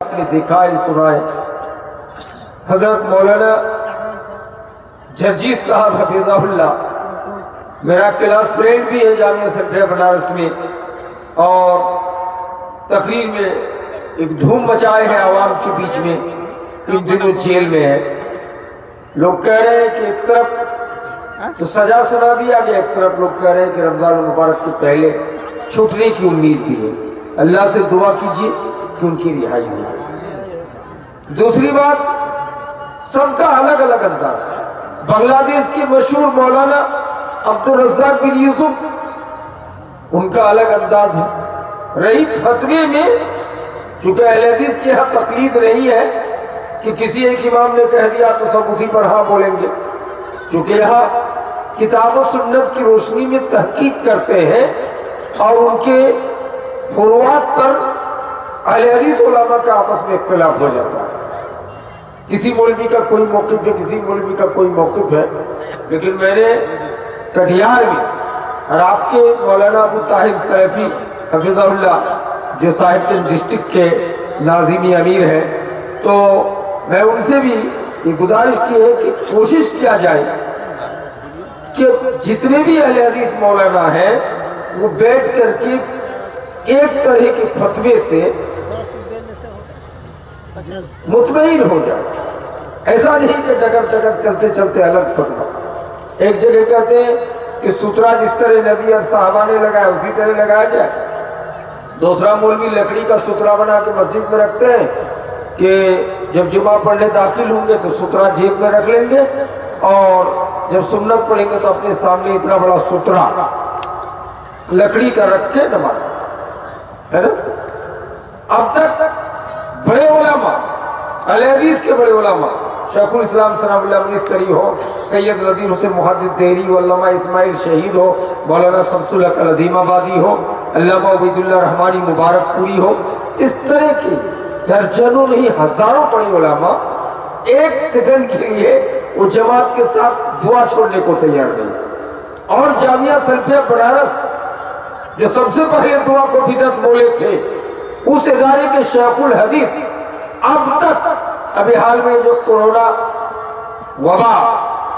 آپ نے دیکھا ہے سنا ہے، حضرت مولانا جرجیت صاحب حفظہ اللہ میرا کلاس فرینڈ بھی ہے جامعہ سنٹر بنارس میں، اور تقریر میں ایک دھوم مچائے ہیں عوام کے بیچ میں، ان دنوں جیل میں ہے۔ لوگ کہہ رہے ہیں کہ ایک طرف تو سزا سنا دیا گیا، ایک طرف لوگ کہہ رہے ہیں کہ رمضان المبارک کے پہلے چھوٹنے کی امید بھی ہے۔ اللہ سے دعا کیجیے کہ ان کی رہائی ہو جائے۔ دوسری بات، سب کا الگ الگ انداز ہے۔ بنگلہ دیش کے مشہور مولانا عبدالرزاق بن یوسف، ان کا الگ انداز ہے۔ رہی فتوے میں، چونکہ اہل حدیث کی یہاں تقلید رہی ہے کہ کسی ایک امام نے کہہ دیا تو سب اسی پر ہاں بولیں گے، چونکہ یہاں کتاب و سنت کی روشنی میں تحقیق کرتے ہیں اور ان کے فروعات پر اہل حدیث علماء کا آپس میں اختلاف ہو جاتا ہے۔ کسی مولوی کا کوئی موقف ہے، کسی مولوی کا کوئی موقف ہے، لیکن میں نے کٹیہار میں، اور آپ کے مولانا ابو طاہر سیفی حفظہ اللہ جو صاحب گنج ڈسٹرکٹ کے ناظمی امیر ہیں، تو میں ان سے بھی یہ گزارش کی ہے کہ کوشش کیا جائے کہ جتنے بھی اہل حدیث مولانا ہیں وہ بیٹھ کر کے ایک طرح کے فتوے سے مطمئن ہو جائے۔ ایسا نہیں کہ ڈگر ڈگر چلتے چلتے الگ فتوہ۔ ایک جگہ کہتے ہیں کہ سترہ جس طرح نبی اور صحابہ نے لگایا اسی طرح لگایا جائے، دوسرا مولوی لکڑی کا سترہ بنا کے مسجد میں رکھتے ہیں کہ جب جمعہ پڑھنے داخل ہوں گے تو سترہ جیب میں رکھ لیں گے، اور جب سنت پڑھیں گے تو اپنے سامنے اتنا بڑا سترہ لکڑی کا رکھ کے نماز ہے نا۔ اب تک بڑے علماء، اہل حدیث کے بڑے علماء، شیخ الاسلام ثناء اللہ امرتسری ہو، سید نذیر حسین محدث دہری ہو، علامہ اسماعیل شہید ہو، مولانا شمس الحق العظیم آبادی ہو، علامہ عبید اللہ رحمانی مبارک پوری ہو، اس طرح کے درجنوں نہیں ہزاروں بڑے علماء ایک سیکنڈ کے لیے وہ جماعت کے ساتھ دعا چھوڑنے کو تیار نہیں تھے۔ اور جامعہ سلفیہ بنارس جو سب سے پہلے دعا کو بدعت بولے تھے، اس ادارے کے شیخ الحدیث اب تک، ابھی حال میں جو کورونا وبا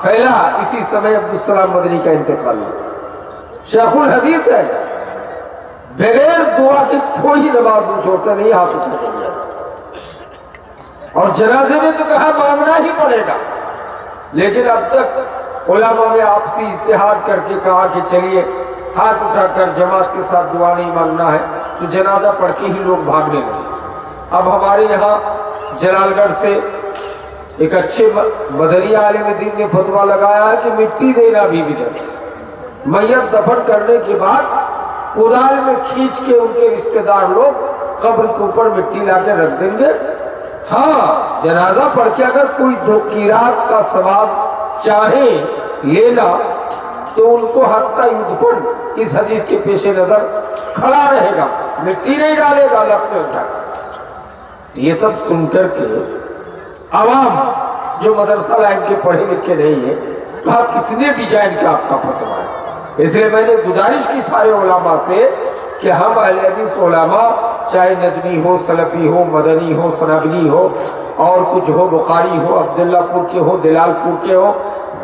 پھیلا اسی سمے عبدالسلام مدنی کا انتقال ہوا، شیخ الحدیث ہے، بغیر دعا کے کوئی نماز نہیں چھوڑتا، نہیں ہاتھ اٹھاتے ہیں، اور جنازے میں تو کہا مانگنا ہی پڑے گا، لیکن اب تک علماء میں آپسی اجتہاد کر کے کہا کہ چلیے ہاتھ اٹھا کر جماعت کے ساتھ دعا نہیں مانگنا ہے، تو جنازہ پڑھ کے ہی لوگ بھاگنے لگے۔ اب ہمارے یہاں جلال گڑھ سے ایک اچھے مدنی عالم دین نے فتویٰ لگایا ہے کہ مٹی دینا بھی بدعت ہے۔ میت دفن کرنے کے بعد کدال میں کھینچ کے ان کے رشتہ دار لوگ قبر کے اوپر مٹی لا کے رکھ دیں گے۔ ہاں، جنازہ پڑھ کے اگر کوئی دو قیرات کا ثواب چاہے لینا تو ان کو حتی یدفن اس حدیث کے پیش نظر کھڑا رہے گا، مٹی نہیں ڈالے گا لپ میں اٹھا کر۔ یہ سب سن کر کے عوام جو مدرسہ لائن کے پڑھے لکھے نہیں ہیں کہا کتنے ڈیزائن کا آپ کا فتویٰ ہے۔ اس لیے میں نے گزارش کی سارے علماء سے کہ ہم اہل حدیث علماء، چاہے ندوی ہو، سلفی ہو، مدنی ہو، سنبلی ہو، اور کچھ ہو، بخاری ہو، عبداللہ پور کے ہو، دلال پور کے ہو،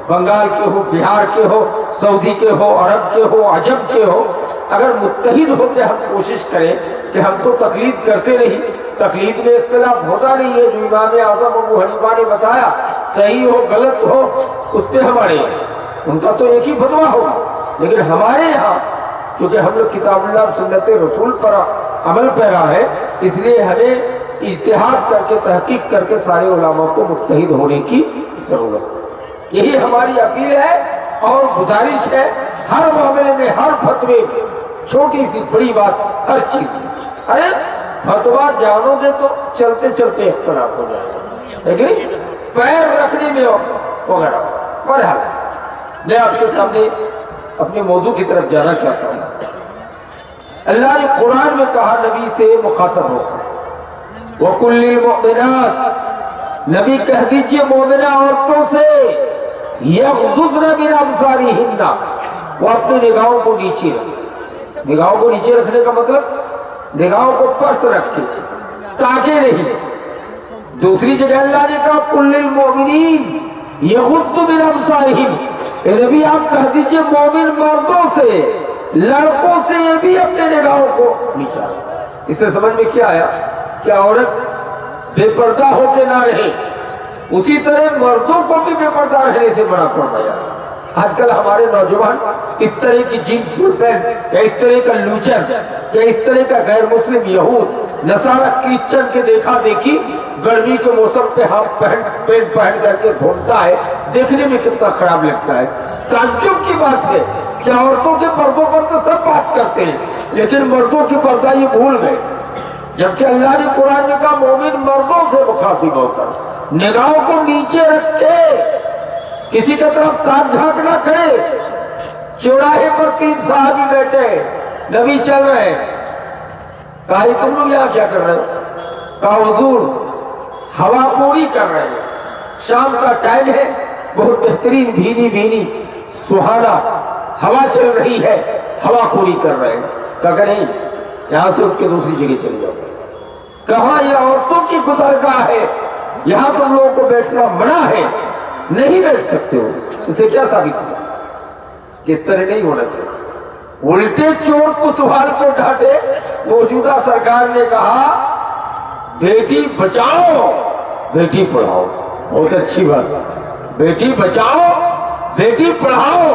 بنگال کے ہو، بہار کے ہو، سعودی کے ہو، عرب کے ہو، عجم کے ہو، اگر متحد ہو کے ہم کوشش کریں کہ ہم تو تقلید کرتے نہیں، تقلید میں اختلاف ہوتا نہیں ہے، جو امام اعظم ابو حنیفہ نے بتایا صحیح ہو غلط ہو اس پہ ہمارے ان کا تو ایک ہی فتویٰ ہوگا، لیکن ہمارے یہاں چونکہ ہم لوگ کتاب اللہ اور سنت رسول پر عمل پیرا ہے، اس لیے ہمیں اجتہاد کر کے تحقیق کر کے سارے علماء کو متحد ہونے کی ضرورت ہے۔ یہی ہماری اپیل ہے اور گزارش ہے، ہر معاملے میں، ہر فتوے میں، چھوٹی سی بڑی بات ہر چیز میں۔ ارے فتویٰ جانو گے تو چلتے چلتے اختلاف ہو جائے گا، لیکن پیر رکھنے میں وغیرہ برحال میں آپ کے سامنے اپنے موضوع کی طرف جانا چاہتا ہوں۔ اللہ نے قرآن میں کہا نبی سے مخاطب ہو کر، وَقُلْ لِلْمُؤْمِنَاتِ، نبی کہہ دیجئے مومنہ عورتوں سے، یغضضن من ابصارہن، وہ اپنے نگاہوں کو نیچے رکھیں۔ نگاہوں کو نیچے رکھنے کا مطلب نگاہوں کو پست رکھ کے تاکہ نہیں. دوسری جگہ اللہ نے کہا قل للمؤمنین یغضوا من ابصارہم، اے نبی آپ کہہ دیجئے مومن مردوں سے، لڑکوں سے یہ بھی اپنے نگاہوں کو نیچا رکھیں. اس سے سمجھ میں کیا آیا کہ عورت بے پردہ ہو کے نہ رہے، اسی طرح مردوں کو بھی بے پردہ رہنے سے منع فرمایا. آج کل ہمارے نوجوان اس طرح کی جینس فل پینٹ یا اس طرح کا لوچر یا اس طرح کا غیر مسلم یہود نصارہ کرسچن کے دیکھا دیکھی گرمی کے موسم پہ ہاف پینٹ پہن کر کے گھومتا ہے، دیکھنے میں کتنا خراب لگتا ہے. تعجب کی بات ہے کہ عورتوں کے پردوں پر تو سب بات کرتے ہیں لیکن مردوں کی پردہ یہ بھول گئے، جبکہ اللہ نے قرآن میں کہا مومن مردوں سے مخاطب ہو کر نگاہوں کو نیچے رکھ کے کسی کی طرف تاک جھانک نہ کرے. چوراہے پر 3 صحابی بیٹھے، نبی چل رہے ہیں. کہا یہ تم لوگ یہاں کیا کر رہے ہو؟ کہا حضور ہوا خوری کر رہے ہیں، شام کا ٹائم ہے، بہت بہترین بھینی بھینی سہانا ہوا چل رہی ہے، ہوا خوری کر رہے ہیں. کہا کہ نہیں، یہاں سے اٹھ کے دوسری جگہ چلے جاؤ. کہا یہ عورتوں کی گزرگاہ ہے، یہاں تم لوگوں کو بیٹھنا منع ہے، نہیں بیٹھ سکتے ہو. اسے کیا ثابت ہوا کہ اس طرح نہیں ہونا چاہیے. الٹے چور کوتوال کو ڈانٹے. موجودہ سرکار نے کہا بیٹی بچاؤ بیٹی پڑھاؤ. بہت اچھی بات ہے، بیٹی بچاؤ بیٹی پڑھاؤ،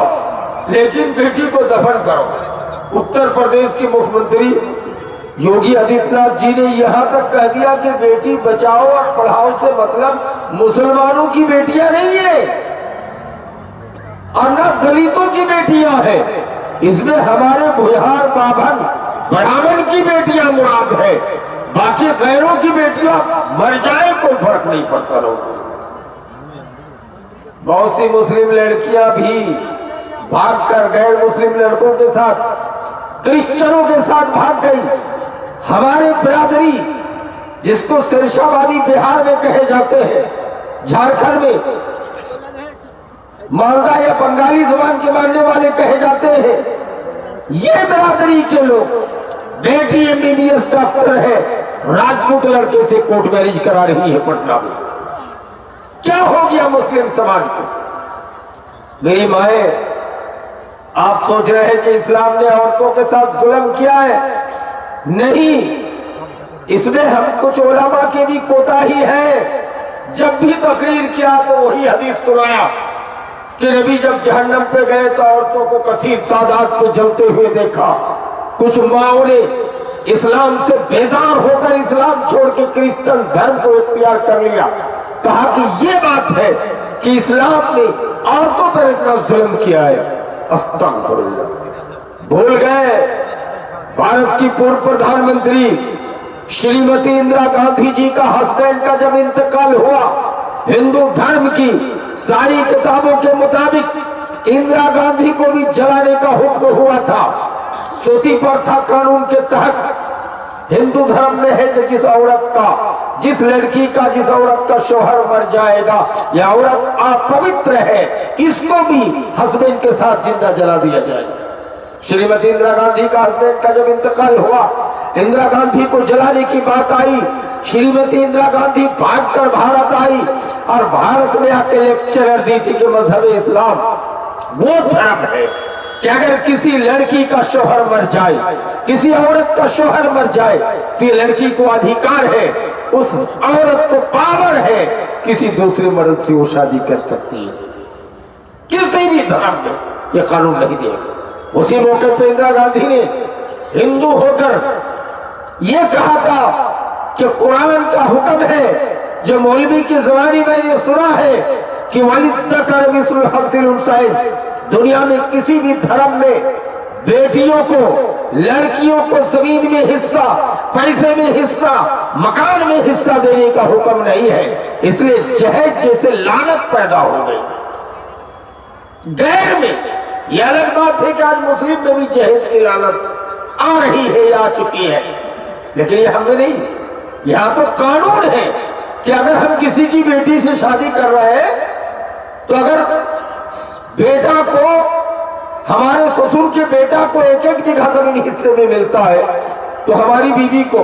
لیکن بیٹی کو دفن کرو. اتر پردیش کے مکھ منتری یوگی آدتیہ ناتھ جی نے یہاں تک کہہ دیا کہ بیٹی بچاؤ اور پڑھاؤ سے مطلب مسلمانوں کی بیٹیاں نہیں ہیں اور نہ دلتوں کی بیٹیاں ہیں، اس میں ہمارے بہار بابھن برہمن کی بیٹیاں مراد ہے، باقی غیروں کی بیٹیاں مر جائے کوئی فرق نہیں پڑتا. بہت سی مسلم لڑکیاں بھی بھاگ کر غیر مسلم لڑکوں کے ساتھ کرسچنوں کے ساتھ بھاگ گئی. ہمارے برادری جس کو سرشاوادی بہار میں کہے جاتے ہیں، جھارکھنڈ میں مالدہ یا بنگالی زبان کے ماننے والے کہے جاتے ہیں، یہ برادری کے لوگ بیٹی MBBS ڈاکٹر ہے، راجپوت لڑکے سے کورٹ میرج کرا رہی ہے پٹنہ میں. کیا ہو گیا مسلم سماج کو؟ میری مائیں، آپ سوچ رہے ہیں کہ اسلام نے عورتوں کے ساتھ ظلم کیا ہے؟ نہیں، اس میں ہم کچھ علماء کے بھی کوتاہی ہے. جب بھی تقریر کیا تو وہی حدیث سنایا کہ نبی جب جہنم پہ گئے تو عورتوں کو کثیر تعداد پہ جلتے ہوئے دیکھا. کچھ ماؤں نے اسلام سے بیزار ہو کر اسلام چھوڑ کے کرسچن دھرم کو اختیار کر لیا. کہا کہ یہ بات ہے کہ اسلام نے عورتوں پر اتنا ظلم کیا ہے. استغفر اللہ. بھول گئے بھارت کی پورو پردھان منتری شریمتی اندرا گاندھی جی کا ہسبینڈ کا جب انتقال ہوا، ہندو دھرم کی ساری کتابوں کے مطابق اندرا گاندھی کو بھی جلانے کا حکم ہوا تھا. سوتی پر تھا قانون کے تحت. ہندو دھرم میں ہے کہ جس لڑکی کا جس عورت کا شوہر مر جائے گا یا عورت اپوتر ہے، اس کو بھی ہسبینڈ کے ساتھ زندہ جلا دیا جائے گا. شریمتی اندرا گاندھی کا ہسبینڈ کا جب انتقال ہوا، اندرا گاندھی کو جلانے کی بات آئی. شریمتی اندرا گاندھی بھاگ کر بھارت آئی اور بھارت میں آ کے لیکچرر دی تھی کہ مذہب اسلام وہ دھرم ہے کہ اگر کسی لڑکی کا شوہر مر جائے، کسی عورت کا شوہر مر جائے تو یہ لڑکی کو ادھیکار ہے، اس عورت کو پاور ہے، کسی دوسرے مرد سے وہ شادی کر سکتی ہے. کسی بھی دھرم میں یہ قانون نہیں دیا گیا. اسی موقع پہ اندرا گاندھی نے ہندو ہو کر یہ کہا تھا کہ قرآن کا حکم ہے، جو مولوی کی زبانی میں نے سنا ہے کہ وَلِلذَّكَرِ مِثْلُ حَظِّ الْأُنثَيَيْنِ. دنیا میں کسی بھی دھرم میں بیٹیوں کو، لڑکیوں کو زمین میں حصہ، پیسے میں حصہ، مکان میں حصہ دینے کا حکم نہیں ہے. اس لیے جہیز جیسے لعنت پیدا ہو گئی. غیر میں یہ الگ بات ہے کہ آج مسلم میں بھی جہیز کی لعنت آ رہی ہے یا آ چکی ہے، لیکن یہ ہم میں نہیں. یہاں تو قانون ہے کہ اگر ہم کسی کی بیٹی سے شادی کر رہے ہیں تو اگر بیٹا کو، ہمارے سسر کے بیٹا کو 1-1 بیگھہ زمین حصے میں ملتا ہے تو ہماری بیوی کو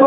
2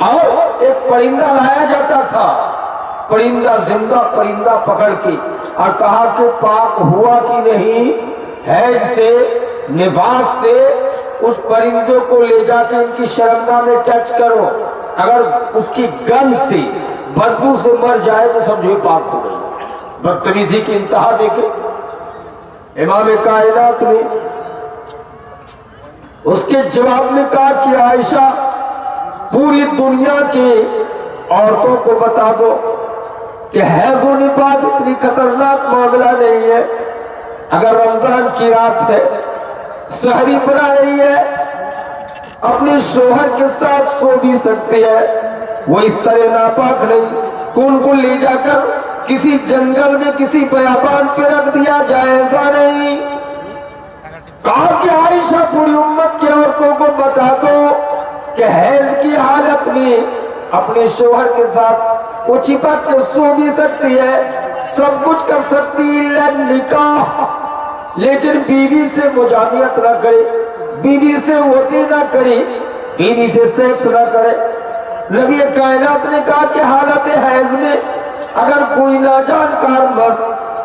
اور ایک پرندہ لایا جاتا تھا، پرندہ زندہ پرندہ پکڑ کے، اور کہا کہ پاک ہوا کہ نہیں حیض سے نفاس سے، اس پرندے کو لے جا کے ان کی شرمگاہ میں ٹچ کرو، اگر اس کی گند سے بدبو سے مر جائے تو سمجھو پاک ہو گئی۔ بدتمیزی کی انتہا دیکھے امام کائنات نے اس کے جواب میں کہا کہ عائشہ پوری دنیا کی عورتوں کو بتا دو کہ حیض و نفاس اتنی خطرناک معاملہ نہیں ہے، اگر رمضان کی رات ہے، سحری بنا رہی ہے، اپنے شوہر کے ساتھ سو بھی سکتی ہے، وہ اس طرح ناپاک نہیں کہ ان کو لے جا کر کسی جنگل میں کسی بیابان پہ رکھ دیا جائے، ایسا نہیں۔ کہا کہ عائشہ پوری امت کی عورتوں کو بتا دو کہ حیض کی حالت میں اپنے شوہر کے ساتھ وہ چپک کے سو بھی سکتی ہے، سب کچھ کر سکتی ہے نکاح، لیکن بیوی سے مجامعت نہ کرے، بیوی سے وطی نہ کرے، بیوی سے سیکس نہ کرے۔ نبی کائنات نے کہا کہ حالت حیض میں اگر کوئی ناجانکار مرد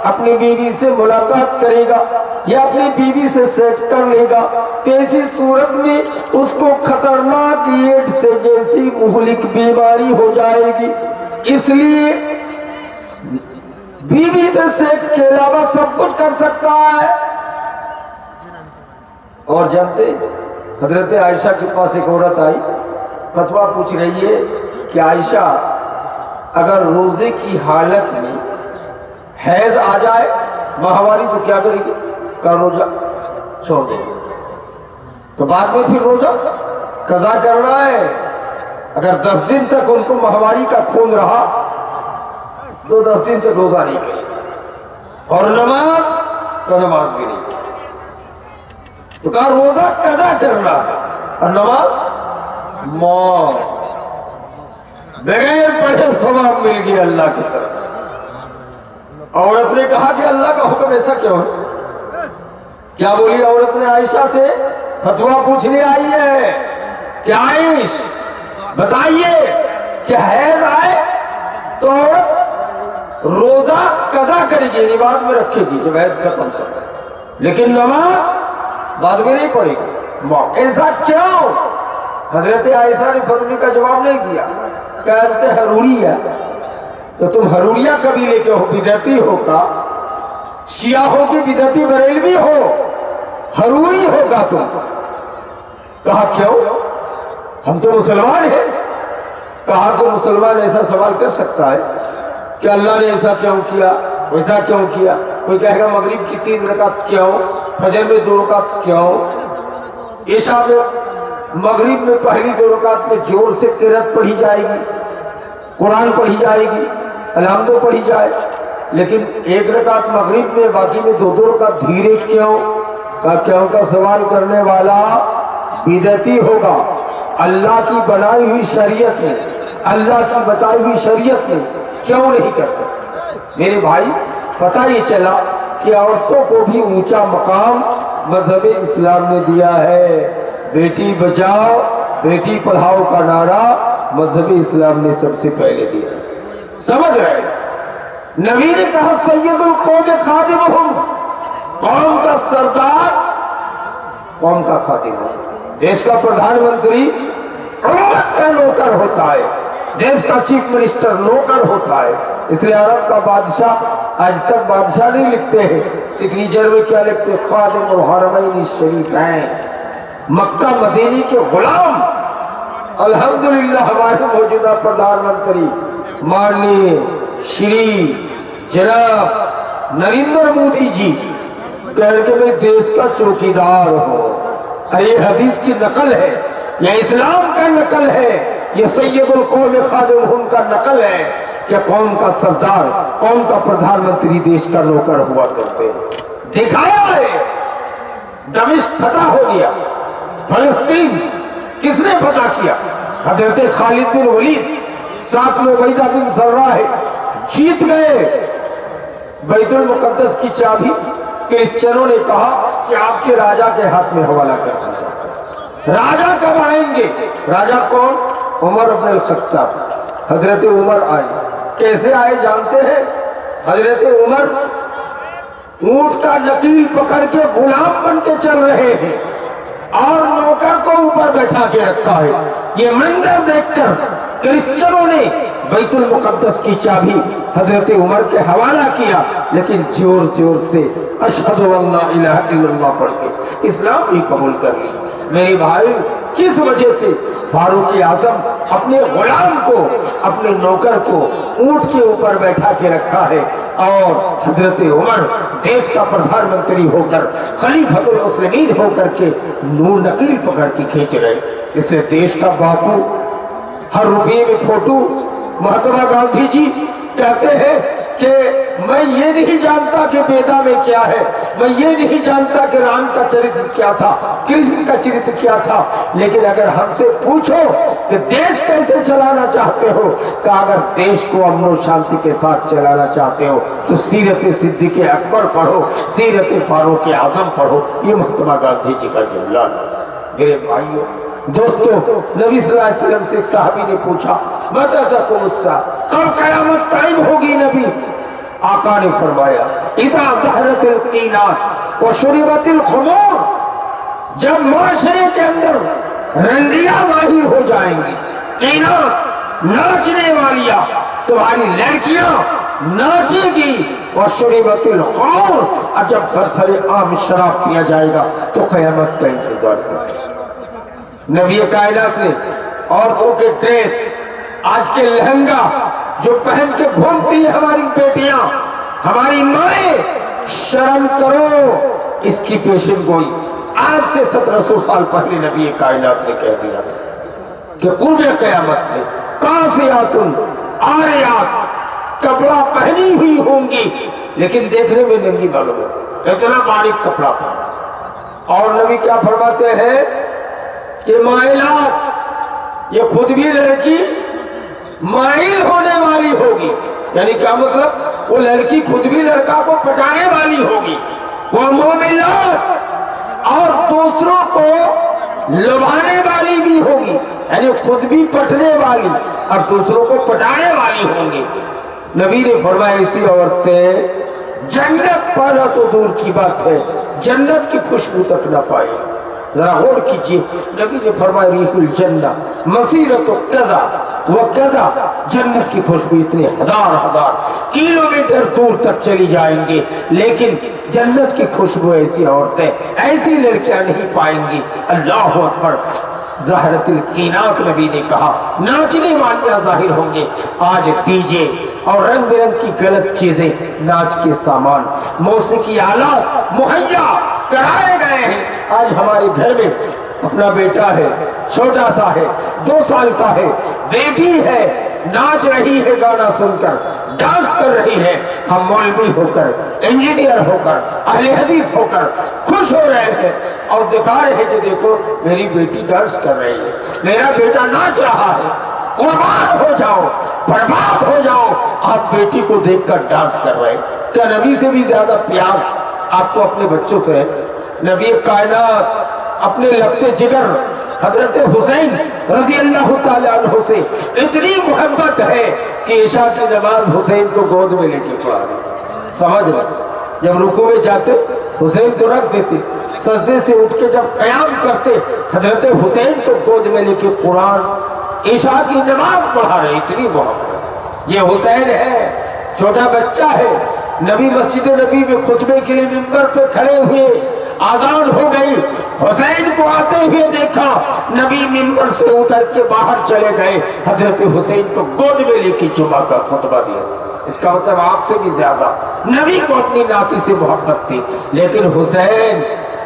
اپنی بیوی سے ملاقات کرے گا یا اپنی بیوی سے سیکس کر لے گا تو ایسی صورت میں اس کو خطرناک ایڈز سے جیسی مہلک بیماری ہو جائے گی، اس لیے بیوی سے سیکس کے علاوہ سب کچھ کر سکتا ہے۔ اور جانتے حضرت عائشہ کے پاس ایک عورت آئی، فتویٰ پوچھ رہی ہے کہ عائشہ اگر روزے کی حالت میں حیض آ جائے ماہواری تو کیا کرے گی؟ کا روزہ چھوڑ دے، تو بعد میں پھر روزہ قضا کرنا ہے۔ اگر 10 دن تک ان کو ماہواری کا خون رہا تو 10 دن تک روزہ نہیں کرے، اور نماز بھی نہیں کرے، تو کہا روزہ قضا کرنا ہے اور نماز موت، بغیر پڑھے ثواب مل گیا اللہ کی طرف سے۔ عورت نے کہا کہ اللہ کا حکم ایسا کیوں ہے؟ کیا بولی عورت نے عائشہ سے؟ فتویٰ پوچھنے آئی ہے کہ عائش بتائیے کہ حیض آئے تو عورت روزہ قضا کرے گی، یعنی بعد میں رکھے گی جب حیض ختم تک، لیکن نماز بعد میں نہیں پڑھے گی۔ ایسا کیوں؟ حضرت عائشہ نے فتوی کا جواب نہیں دیا، کہتے حروریہ، تو تم حروریہ قبیلے کے ہو، بدعتی ہو کا شیعہ ہو کی بدعتی بریلوی ہو، حروری ہوگا تم۔ کہا کیوں؟ ہم تو مسلمان ہیں۔ کہا کہ مسلمان ایسا سوال کر سکتا ہے کہ اللہ نے ایسا کیوں کیا، ویسا کیوں کیا؟ کوئی کہے گا مغرب کی 3 رکعت کیوں، فجر میں 2 رکعت کیوں، عشاء میں مغرب میں پہلی 2 رکعت میں زور سے قرات پڑھی جائے گی، قرآن پڑھی جائے گی، الحمدو پڑھی جائے، لیکن 1 رکعت مغرب میں باقی میں 2 رکعت دھیرے کیوں؟ کہا کیوں کا سوال کرنے والا بدعتی ہوگا، اللہ کی بنائی ہوئی شریعت میں، اللہ کی بتائی ہوئی شریعت میں کیوں نہیں کر سکتے؟ میرے بھائی پتہ یہ چلا کہ عورتوں کو بھی اونچا مقام مذہب اسلام نے دیا ہے۔ بیٹی بچاؤ بیٹی پڑھاؤ کا نعرہ مذہب اسلام نے سب سے پہلے دیا ہے، سمجھ رہے؟ نبی نے کہا سید القوم خادمہم، قوم کا سردار قوم کا خادم ہے، دیش کا پردھان منتری امت کا نوکر ہوتا ہے، دیش کا چیف منسٹر نوکر ہوتا ہے۔ اس لیے عرب کا بادشاہ آج تک بادشاہ نہیں لکھتے ہیں، سگنیچر میں کیا لکھتے ہیں؟ خادم الحرمین الشریفین، مکہ مدینی کے غلام۔ الحمدللہ ہمارے موجودہ پردھان منتری ماننی شری جناب نریندر مودی جی کہہ کہ میں دیش کا چوکیدار ہوں۔ ارے یہ حدیث کی نقل ہے، یہ اسلام کا نقل ہے، یہ سید القوم خادمہم کا نقل ہے کہ قوم کا سردار، قوم کا پردھان منتری دیش کا نوکر ہوا کرتے ہیں۔ دکھایا ہے، دمشق فتح ہو گیا، فلسطین کس نے فتح کیا؟ حضرت خالد بن ولید، ساتھ میں عبیدہ بن سراح جیت گئے۔ بیت المقدس کی چابی کرسچنوں نے کہا کہ آپ کے راجہ کے ہاتھ میں حوالہ کر سکتا۔ راجہ کب آئیں گے؟ راجہ کون؟ عمر بن الخطاب، حضرت عمر آئے۔ کیسے آئے جانتے ہیں؟ حضرت عمر اونٹ کا نکیل پکڑ کے غلام بن کے چل رہے ہیں اور نوکر کو اوپر بیٹھا کے رکھا ہے۔ یہ منظر دیکھ کر کرسچنوں نے بیت المقدس کی چابی حضرت عمر کے حوالہ کیا، لیکن زور زور سے اشہد ان لا الہ الا اللہ پڑھ کے اسلام ہی قبول کر لی۔ میرے بھائی، کس وجہ سے فاروق اعظم اپنے غلام کو، اپنے نوکر کو اونٹ کے اوپر بیٹھا کے رکھا ہے اور حضرت عمر دیش کا پردھان منتری ہو کر، خلیفۃ المسلمین ہو کر کے نور نکیل پکڑ کے کھینچ رہے۔ اس سے دیش کا باپو، ہر روپیے میں فوٹو۔ مہاتما گاندھی جی کہتے ہیں کہ میں یہ نہیں جانتا کہ بیدا میں کیا ہے، میں یہ نہیں جانتا کہ رام کا چرتر کیا تھا، کرشن کا چرتر کیا تھا، لیکن اگر ہم سے پوچھو کہ دیش کیسے چلانا چاہتے ہو، کہ اگر دیش کو امن و شانتی کے ساتھ چلانا چاہتے ہو تو سیرت صدیق اکبر پڑھو، سیرت فاروق اعظم پڑھو۔ یہ مہاتما گاندھی جی کا جملہ ہے۔ میرے بھائیوں دوستو، نبی صلی اللہ علیہ وسلم سے ایک صحابی نے پوچھا متی تقوم الساعہ، کب قیامت قائم ہوگی نبی؟ آقا نے فرمایا اذا ظہرت القینات وشربت الخمور، جب معاشرے کے اندر رنڈیاں ظاہر ہو جائیں گی، قینات ناچنے والیاں، تمہاری لڑکیاں ناچے گی، وشربت الخمور، اور جب برسر عام شراب پیا جائے گا تو قیامت کا انتظار کرے۔ نبی کائنات نے عورتوں کے ڈریس، آج کے لہنگا جو پہن کے گھومتی ہے ہماری بیٹیاں، ہماری مائیں، شرم کرو، اس کی پیشن گوئی آج سے 1700 سال پہلے نبی کائنات نے کہہ دیا تھا کہ قرب قیامت میں کاسیات عاریات، کپڑا پہنی ہوئی ہوں گی لیکن دیکھنے میں ننگی معلوم ہو، اتنا باریک کپڑا پہنا۔ اور نبی کیا فرماتے ہیں کہ مائلات، یہ خود بھی لڑکی مائل ہونے والی ہوگی، یعنی کیا مطلب؟ وہ لڑکی خود بھی لڑکا کو پٹانے والی ہوگی، وہ مومنات، اور دوسروں کو لبھانے والی بھی ہوگی، یعنی خود بھی پٹنے والی اور دوسروں کو پٹانے والی ہوں گی۔ نبی نے فرمایا ایسی عورتیں جنت پانا تو دور کی بات ہے، جنت کی خوشبو تک نہ پائے۔ ذرا غور کیجئے، نبی نے فرمایا ریح الجنہ مسیرت کذا و کذا، جنت کی خوشبو اتنے ہزار کلومیٹر دور تک چلی جائیں گے، لیکن جنت کی خوشبو ایسی عورتیں، ایسی لڑکیاں نہیں پائیں گی۔ اللہ اکبر۔ ظہرت القینات نبی نے کہا، ناچنے والیاں ظاہر ہوں گے۔ آج ڈی جے اور رنگ برنگ کی غلط چیزیں، ناچ کے سامان، موسیقی آلات مہیا کرائے گئے ہیں۔ آج ہمارے گھر میں اپنا بیٹا ہے، چھوٹا سا ہے، 2 سال کا ہے، بیٹی ہے، ناچ رہی ہے، گانا سن کر ڈانس کر رہی ہے، ہم مولوی ہو کر، انجینئر ہو کر، اہل حدیث ہو کر خوش ہو رہے ہیں اور دکھا رہے ہیں کہ دیکھو میری بیٹی ڈانس کر رہی ہے، میرا بیٹا ناچ رہا ہے۔ قربان ہو جاؤ، برباد ہو جاؤ، آپ بیٹی کو دیکھ کر ڈانس کر رہے ہیں۔ کیا نبی سے بھی زیادہ پیار آپ کو اپنے بچوں سے ہے؟ نبی کائنات اپنے لگتے جگر حضرت حسین رضی اللہ تعالیٰ عنہ سے اتنی محبت ہے کہ عشاء کی نماز حسین کو گود میں لے کے پڑھا رہے۔ سمجھ رہے؟ جب رکوع میں جاتے حسین کو رکھ دیتے، سجدے سے اٹھ کے جب قیام کرتے حضرت حسین کو گود میں لے کے قرآن عشاء کی نماز پڑھا رہے، اتنی محبت۔ یہ حسین ہے، چھوٹا بچہ ہے، نبی مسجد نبی میں خطبے کے لیے منبر پہ کھڑے ہوئے، آذان ہو گئی، حسین کو آتے ہوئے دیکھا، نبی منبر سے اتر کے باہر چلے گئے، حضرت حسین کو گود میں لے کے جمعہ کا خطبہ دیا۔ اس کا مطلب آپ سے بھی زیادہ نبی کو اپنی ناتی سے محبت تھی۔ لیکن حسین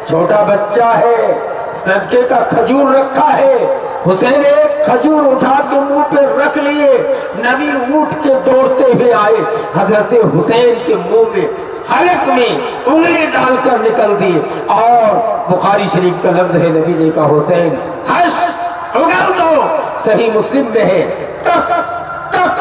چھوٹا بچہ ہے، صدقے کا کھجور رکھا ہے، حسین ایک کھجور اٹھا کے منہ پہ رکھ لیے، نبی اٹھ کے دوڑتے ہوئے آئے، حضرت حسین کے منہ میں حلق میں انگلی ڈال کر نکل دی، اور بخاری شریف کا لفظ ہے، نبی نے کہا حسین ہش اگل دو، صحیح مسلم میں ہے ٹک ٹک،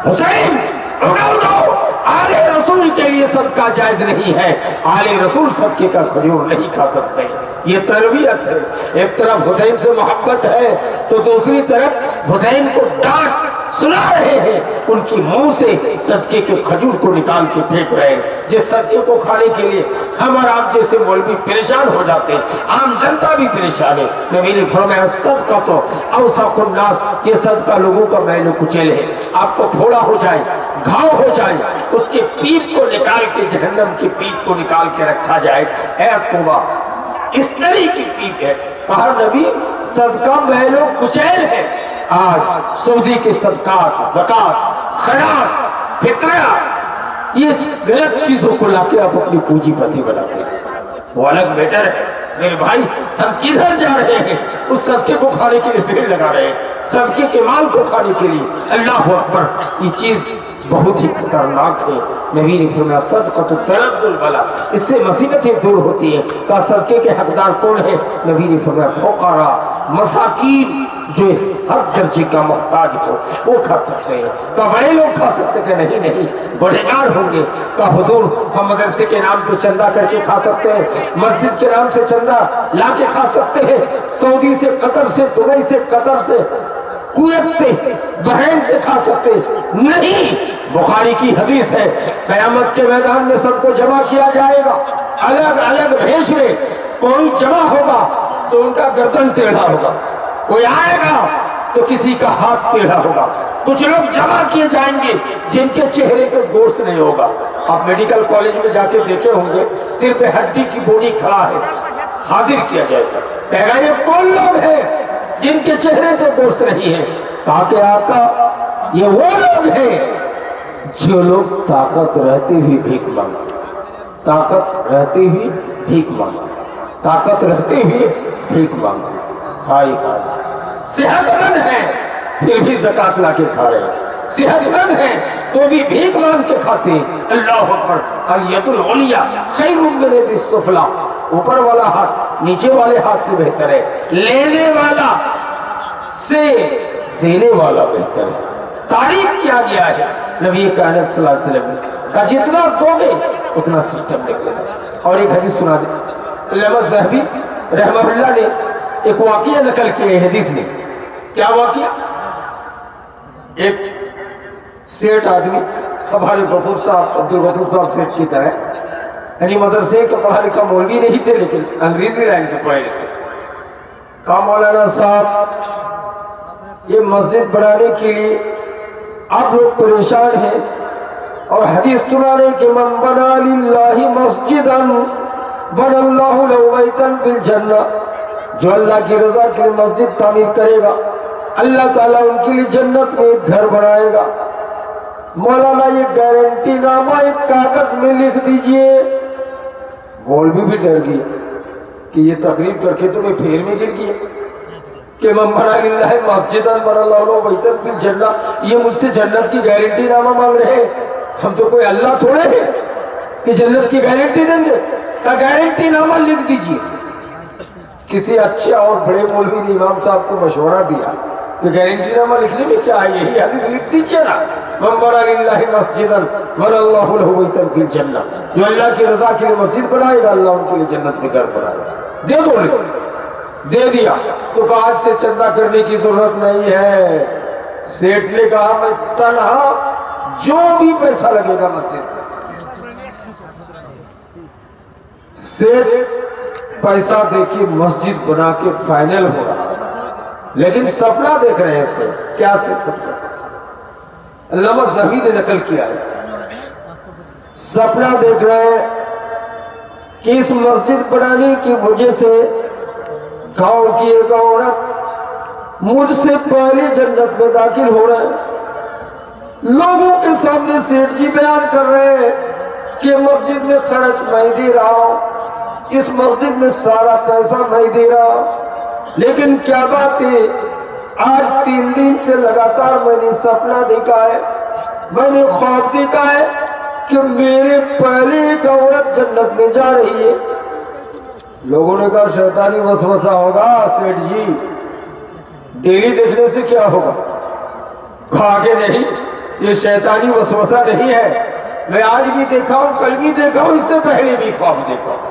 حسین اگل دو، آل رسول کے لیے صدقہ جائز نہیں ہے، آل رسول صدقے کا کھجور نہیں کھا سکتے۔ یہ تربیت ہے. ایک طرف حسین سے محبت ہے تو دوسری طرف حسین کو ڈانٹ سنا رہے ہیں. ان کی منہ سے صدقے کے کھجور کو نکال کے پھینک رہے ہیں، جس صدقے کو کھانے کے لیے ہم اور آپ جیسے مولوی پریشان ہو جاتے ہیں، عام جنتا بھی پریشان ہے. نبی نے فرمایا صدقہ تو اوسخ الناس، یہ صدقہ لوگوں کا میل و کچیل ہے. آپ کو پھوڑا ہو جائے، گھاؤ ہو جائے، اس کے پیپ کو نکال کے، جہنم کی پیپ کو نکال کے رکھا جائے. اے توبہ، اس طرح کی پیپ ہے. کہا نبی صدقہ میل و کچیل ہے. آج سعودی کے صدقات، زکات، خیرات، فطرہ، یہ غلط چیزوں کو لا کے آپ اپنی پونجی پتی بناتے ہیں. وہ الگ میٹر ہے. میرے بھائی ہم کدھر جا رہے ہیں؟ اس صدقے کو کھانے کے لیے بھیڑ لگا رہے ہیں، صدقے کے مال کو کھانے کے لیے. اللہ اکبر، یہ چیز بہت ہی خطرناک ہے. نبی نے فرمایا صدقۃ ترد البلا، اس سے مصیبتیں دور ہوتی ہیں. کہا صدقے کے حقدار کون ہے؟ نبی نے فرمایا فقراء، مساکین، جو ہر درجے کا محتاج ہو وہ کھا سکتے ہیں. کہا بڑے لوگ کھا سکتے ہیں؟ کہ نہیں، گنہگار ہوں گے. کہا حضور ہم مدرسے کے نام پہ چندہ کر کے کھا سکتے ہیں، مسجد کے نام سے چندہ لا کے کھا سکتے ہیں، سعودی سے، قطر سے، دبئی سے، قطر سے، کویت سے، بحرین سے کھا سکتے نہیں. بخاری کی حدیث ہے قیامت کے میدان میں سب کو جمع کیا جائے گا، الگ الگ بھیش میں. کوئی جمع ہوگا تو ان کا گردن ٹیڑھا ہوگا، کوئی آئے گا تو کسی کا ہاتھ ٹیڑھا ہوگا. کچھ لوگ جمع کیے جائیں گے جن کے چہرے پہ گوشت نہیں ہوگا. آپ میڈیکل کالج میں جا کے دیکھے ہوں گے، سر پہ ہڈی کی بوڈی کھڑا ہے، حاضر کیا جائے گا. کہے گا یہ کون لوگ ہیں جن کے چہرے پہ گوشت نہیں ہے؟ کہا کہ آقا یہ وہ لوگ ہیں جو لوگ طاقت رہتے ہوئے بھیک مانگتے تھے، طاقت رہتے ہوئے بھیک مانگتے تھے، طاقت رہتے ہوئے بھیک مانگتے تھے. ہائے ہائے، صحت مند ہیں پھر بھی زکات لا کے کھا رہے ہیں، صحت مند ہیں تو بھی بھیک مانگ کے کھاتے ہیں. اللہ اکبر. الید العلیٰ خیر من ید السفلیٰ، اوپر والا ہاتھ نیچے والے ہاتھ سے بہتر ہے. لینے والا سے دینے والا بہتر ہے. تعریف کیا گیا ہے نبی کائنات صلی اللہ علیہ وسلم نے کہا جتنا دو گے اتنا سسٹم نکلے گا. اور ایک حدیث سنا دے، علامہ ذہبی رحمہ اللہ نے ایک واقعہ نقل کیا ہے حدیث نے. کیا واقعہ؟ ایک سیٹ آدمی، ہمارے غفور صاحب، عبدالغفور صاحب سیٹ کی طرح، یعنی مدرسے کا پڑھا لکھا مولوی نہیں تھے لیکن انگریزی لائن کے پڑھے لکھے تھے. کہا مولانا صاحب یہ مسجد بنانے کے لیے آپ لوگ پریشان ہیں اور حدیث سنا رہے کہ من بنا للہ مسجدا بن اللہ لہ بیتا فی الجنہ، جو اللہ کی رضا کے لیے مسجد تعمیر کرے گا اللہ تعالیٰ ان کے لیے جنت میں ایک گھر بنائے گا. مولانا یہ گارنٹی نامہ ایک کاغذ میں لکھ دیجئے. مولوی بھی ڈر گئی کہ یہ تقریر کر کے تمہیں پھیر میں گر گیا کہ من بنا للہ مسجدا بن اللہ لہ بیتا فی الجنہ، یہ مجھ سے جنت کی گارنٹی نامہ مانگ رہے ہیں. ہم تو کوئی اللہ تھوڑے ہیں کہ جنت کی گارنٹی دیں گے. کا گارنٹی نامہ لکھ دیجئے. کسی اچھے اور بڑے مولوی نے امام صاحب کو مشورہ دیا کہ گارنٹی نامہ لکھنے میں کیا ہے، یہی حدیث لکھ دیجئے نا، من بنا للہ مسجدا بن اللہ لہ بیتا فی الجنہ، جو اللہ کی رضا کے لیے مسجد بنائے گا اللہ ان کے لیے جنت میں گھر بنائے گا. دے دو لکھ. دے دیا تو کہا آج سے چندہ کرنے کی ضرورت نہیں ہے. سیٹ نے کہا میں تنہا جو بھی پیسہ لگے گا مسجد کا. سیٹ پیسہ دے کے مسجد بنا کے فائنل ہو رہا ہے لیکن سپنا دیکھ رہے ہیں. سے کیا سپنا؟ علامہ ذہبی نے نقل کیا ہے، سپنا دیکھ رہے ہیں کہ اس مسجد بنانے کی وجہ سے گاؤں کی ایک عورت مجھ سے پہلے جنت میں داخل ہو رہے ہیں. لوگوں کے سامنے سیٹھ جی بیان کر رہے ہیں کہ مسجد میں خرچ میں دے رہا ہوں، اس مسجد میں سارا پیسہ میں دے رہا ہوں. لیکن کیا بات ہے، آج 3 دن سے لگاتار میں نے سپنا دیکھا ہے، میں نے خواب دیکھا ہے کہ میرے پہلے ایک عورت جنت میں جا رہی ہے. لوگوں نے کہا شیطانی وسوسہ ہوگا سیٹھ جی، ڈیلی دیکھنے سے کیا ہوگا؟ کہا کہ نہیں، یہ شیطانی وسوسہ نہیں ہے، میں آج بھی دیکھا ہوں، کل بھی دیکھا ہوں، اس سے پہلے بھی خواب دیکھا ہوں.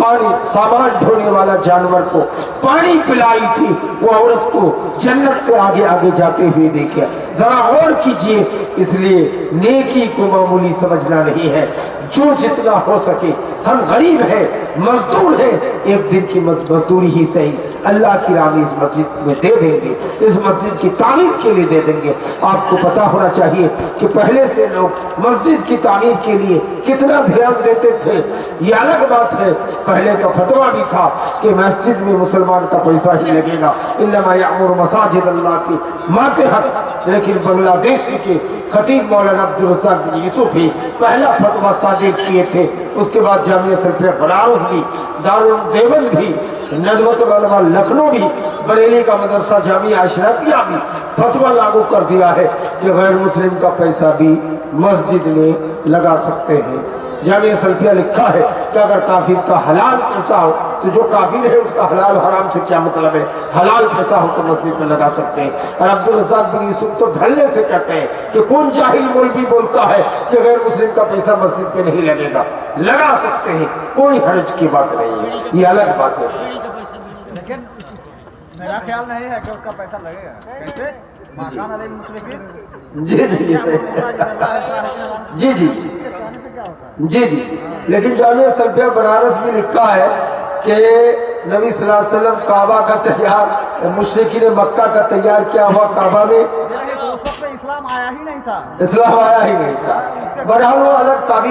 پانی سامان ڈھونے والا جانور کو پانی پلائی تھی، وہ عورت کو جنت پہ آگے آگے جاتے ہوئے دیکھا۔ ذرا غور کیجئے، اس لیے نیکی کو معمولی سمجھنا نہیں ہے، جو جتنا ہو سکے۔ ہم غریب ہیں، مزدور ہیں، ایک دن کی مزدوری ہی صحیح اللہ کی راہ میں اس مسجد میں دے دیں گے، اس مسجد کی تعمیر کے لیے دے دیں گے۔ آپ کو پتا ہونا چاہیے کہ پہلے سے لوگ مسجد کی تعمیر کے لیے کتنا دھیان دیتے تھے۔ یہ الگ بات ہے، پہلے کا فتویٰ بھی تھا کہ مسجد میں مسلمان کا پیسہ ہی لگے گا، انما یعمر مساجد اللہ کی ماتحت۔ لیکن بنگلہ دیش کے خطیب مولانا عبدالرزاق بن یوسف ہی پہلا فتویٰ صادر کیے تھے، اس کے بعد جامعہ سلفیہ بنارس بھی، دارالعلوم دیوبند بھی، ندوۃ العلماء لکھنؤ بھی، بریلی کا مدرسہ جامعہ اشرفیہ بھی فتویٰ لاگو کر دیا ہے کہ غیر مسلم کا پیسہ بھی مسجد میں لگا سکتے ہیں۔ جامعہ سلفیہ لکھا ہے کہ اگر کافر کا حلال پیسہ ہو تو جو کافر ہے اس کا حلال حرام سے کیا مطلب ہے، حلال پیسہ ہو تو مسجد میں لگا سکتے ہیں۔ اور عبدالرزاق بن یوسف تو دھلے سے کہتے ہیں کہ کون جاہل مولوی بولتا ہے کہ غیر مسلم کا پیسہ مسجد پہ نہیں لگے گا، لگا سکتے ہیں، کوئی حرج کی بات نہیں ہے، یہ الگ بات ہے۔ لیکن میرا خیال نہیں ہے کہ اس کا پیسہ لگے گا، کیسے ماکان علیہ المشرکین جی جی جی جی جی جی لیکن جامعہ سلفیہ بنارس میں لکھا ہے کہ نبی صلی اللہ علیہ وسلم کعبہ کا تیار، مشرکین مکہ کا تیار کیا ہوا کعبہ میں، اس وقت اسلام آیا ہی نہیں تھا، اسلام آیا ہی نہیں تھا۔ بہرحال وہ الگ تعبیر